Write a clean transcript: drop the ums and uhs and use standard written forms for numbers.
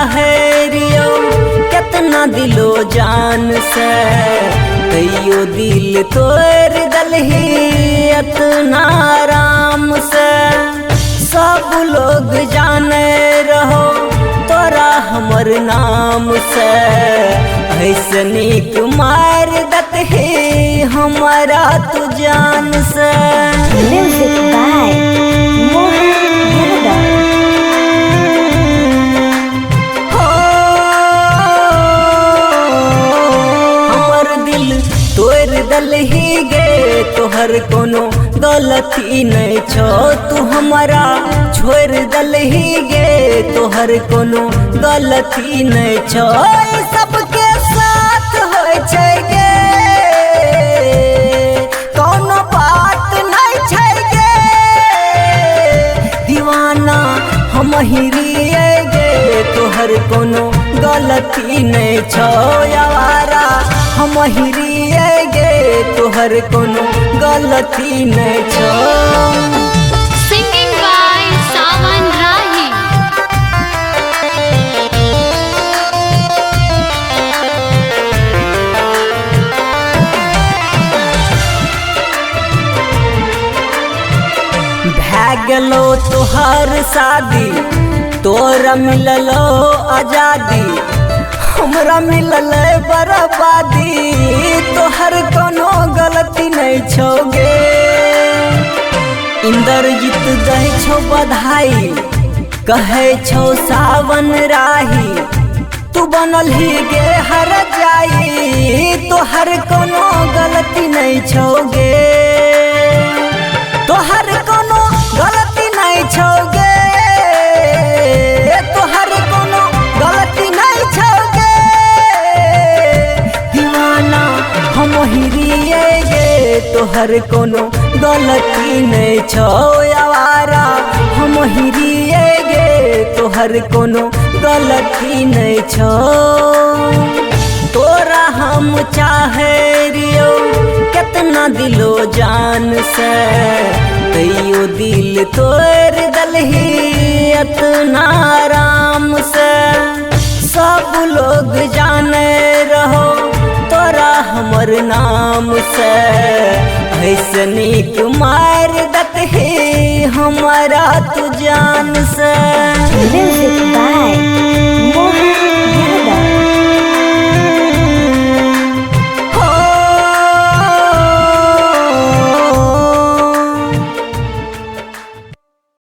चाहे रियो कितना दिलो जान से, कईयो दिल तोड़ दलही इतना आराम से। सब लोग जाने रहो तोरा हमर नाम से, ऐसनी कुमार दत है हमारा तू जान से। Music by Mohan Yadav। हमर दिल तोड़ दलही गे, तोहर कोनो गलती नहीं छो, तू हमारा छोड़ दलही गे, तोहर कोनो गलती नहीं छो। सबके साथ हो छै गे, कोनो बात नहीं छै गे, दीवाना हम हिरिए गे, तोहर कोनो गलती नहीं छो। यारा हम हिरिए गे, तोहर कोनो गलती नहीं छो। Singing by Sawan Rahi। भाग गेलो तोहर शादी, तोरा मिललो आजादी, हमरा मिलल बर्बादी, तोहर कोनो गलती नहीं छोगे। इंद्रजीत दे छो बधाई, कहे छो सावन राही, तू बनल ही गे हर जाई, तोहर कोनो गलती नहीं छोगे, तोहर कोनो गलती नहीं छोगे, तोहर कोनो गलती नहीं छोगे, दीवाना हम हिरिए गे, तोहर कोनो गलती नहीं छो। आवारा हम हिरिए गे, तोहर कोनो गलती नहीं छो। तोरा हम चाहे रियो कितना दिलो जान से, कईयो दिल तोड़ दलही इतना आराम से। सब लोग जाने रहो तोरा हमर नाम से, ऐसनी कुमार दत है हमारा तू जान से। Music